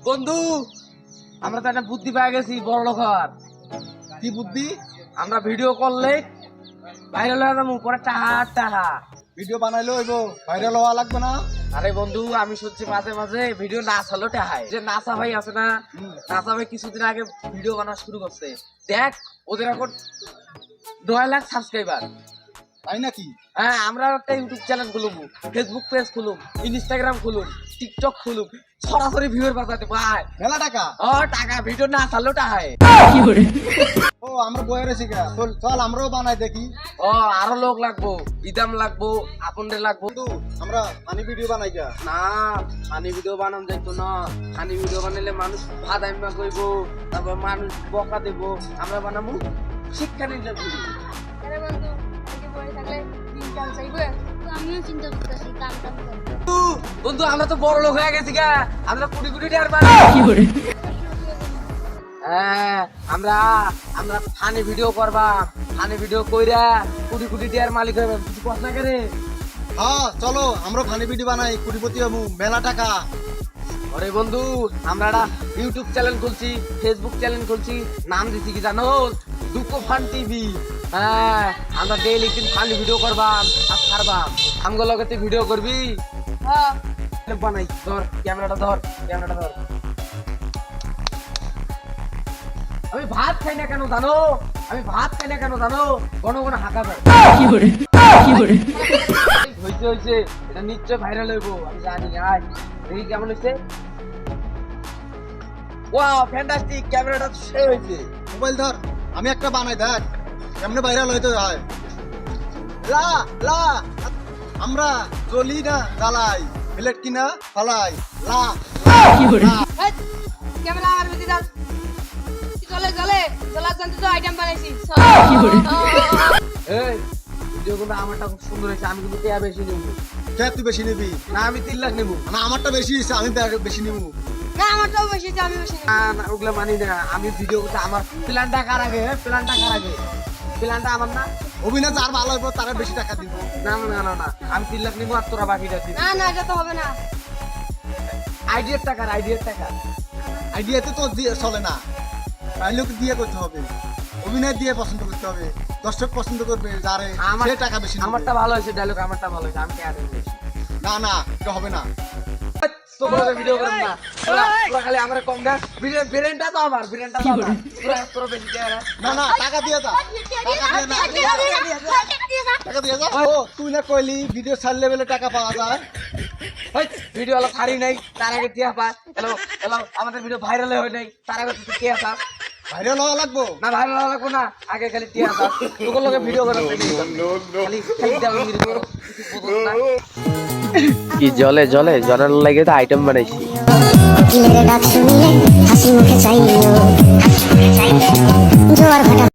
বন্ধু আমরা তো একটা বুদ্ধি পেয়ে গেছি বড় লোক হওয়ার। কি বুদ্ধি? আমরা ভিডিও করলে ভাইরাল হয়ে যাবো, পরে টাহা টাহা। ভিডিও বানাইলে হইব, ভাইরাল হওয়া লাগবে না? আরে বন্ধু আমি শুনছি মাঝে মাঝে ভিডিও না চালো টাহায়। যে নাসা ভাই আছে না, নাসা ভাই কিছুদিন আগে ভিডিও বানানো শুরু করছে। দেখ ওদের এখন 9 লাখ সাবস্ক্রাইবার। তাই নাকি? হ্যাঁ, আমরা একটা ইউটিউব চ্যানেল খুলুম, ফেসবুক পেজ খুলুম, ইনস্টাগ্রাম খুলুম, টিকটক খুলুম, সরাসরি ভিউয়ার বাঁচাতে ভাই। মেলা টাকা। টাকা ভিডিও না চালো টাহায়। ও আমরা বয়ে রয়েছি গা, চল আমরাও বানাই দেখি। আরো লোক লাগবো, ইদাম লাগবো, আপনদের লাগবো। বন্ধু আমরা ফানি ভিডিও বানাই গা। না, ফানি ভিডিও বানান যাইতো না। ফানি ভিডিও বানাইলে মানুষ ভাত আইমা কইব, তারপর মানুষ বকা দেব। আমরা বানাবো শিক্ষা নির্ভর ভিডিও। আরে বন্ধু, তুমি বসে থাকলে দিনকাল চাইবে। তো আমিও চিন্তা করতেছি কাম কাম করতে। বন্ধু আমরা তো বড় লোক হয়ে গেছি গা, আমরা কোটি কোটি টাকার মালিক। হ্যাঁ, আমরা আমরা ফানি ভিডিও করবা, ফানি ভিডিও কইরা কোটি কোটি টাকার মালিক হইবা। কিছু কথা করে। হ্যাঁ চলো আমরা ফানি ভিডিও বানাই, কোটিপতি হবো, মেলা টাকা। আরে বন্ধু আমরা একটা ইউটিউব চ্যানেল খুলছি, ফেসবুক চ্যানেল খুলছি, নাম দিছি কি জানো? দুঃখ ফান টিভি। হ্যাঁ, আমরা ডেইলি দিন ফানি ভিডিও করবাম আর ছাড়বাম। আমগো লগে তুই ভিডিও করবি? হ্যাঁ, বানাই, ধর ক্যামেরাটা ধর, ক্যামেরাটা ধর। আমি ভাত খাই না কেন জানো? আমি ভাত খাই না কেন জানো? ঘন ঘন হাঁকা যায়। হইছে হইছে, এটা নিশ্চয় ভাইরাল হইব, আমি জানি। আয় দেখি কেমন হইছে। ওয়াও ফ্যান্টাস্টিক, ক্যামেরাটা সেই হইছে। মোবাইল ধর, আমি একটা বানাই দেখ কেমনে ভাইরাল হইতে হয়। লা লা আমরা চলি না জ্বালাই, প্লেট কিনা ফালাই। লা ক্যামেরা আমার ভিতরে দাও। চলে চলে চলার জন্য তো আইটেম বানাইছি। এই ভিডিও কিন্তু আমারটা খুব সুন্দর হয়েছে, আমি কিন্তু টিয়া বেশি নেবো কে তুই বেশি নিবি? না, আমি 3 লাখ নেবো। না আমারটা বেশি হয়েছে, আমি বেশি নিবো। না আমারটাও বেশি আছে, আমি বেশি নেব। না না, ওগুলো মানি না। আমি ভিডিও করতে আমার প্ল্যানটা কার আগে, প্ল্যানটা কার আগে, প্ল্যানটা আমার না। অভিনয় যার ভালো হইব তারা বেশি টাকা দিব। না না না না, আমি 3 লাখ নেবো আর তোরা বাকিটা দিবি। না না, এটা তো হবে না। আইডিয়ার টাকা, আইডিয়ার টাকা। আইডিয়াতে তো দিয়ে চলে না, ডায়লগ দিয়ে করতে হবে, অভিনয় দিয়ে পছন্দ করতে হবে। দর্শক পছন্দ করবে যারে, সে টাকা বেশি নেবে। আমারটা ভালো হয়েছে, ডায়লগ আমারটা ভালো হয়েছে, আমি টাকা দেবো বেশি। না না এটা হবে না। তোমরা ভিডিও করব না, তোরা খালি আমরা কম দেখ। ব্রেনটা তো আমার, ব্রেনটা তো আমার। তোরা বেশি টাকা না। না না টাকা দিয়ে যা, টাকা দিয়ে যা। ও তুই না কইলি ভিডিও ছাড়লে বলে টাকা পাওয়া যায়। ওই ভিডিও হলো ছাড়ি নাই, তার আগে টিয়া পা। হ্যালো হ্যালো, আমাদের ভিডিও ভাইরাল হয় নাই, তার আগে তুই টিয়া পা। ভাইরাল হওয়া লাগবো না ভাইরাল হওয়া লাগবো না, আগে খালি টিয়া পা। তোর লগে ভিডিও করার খালি খালি দেওয়াঙ্গিরি করো, কিছু বোঝো না। কি জলে জলে জলের লাগে তো আইটেম বানাইছি। ডাক শুনিলে হাসি মুখে চাইও, হাসি মুখে চাইও, জোয়ার ভাটা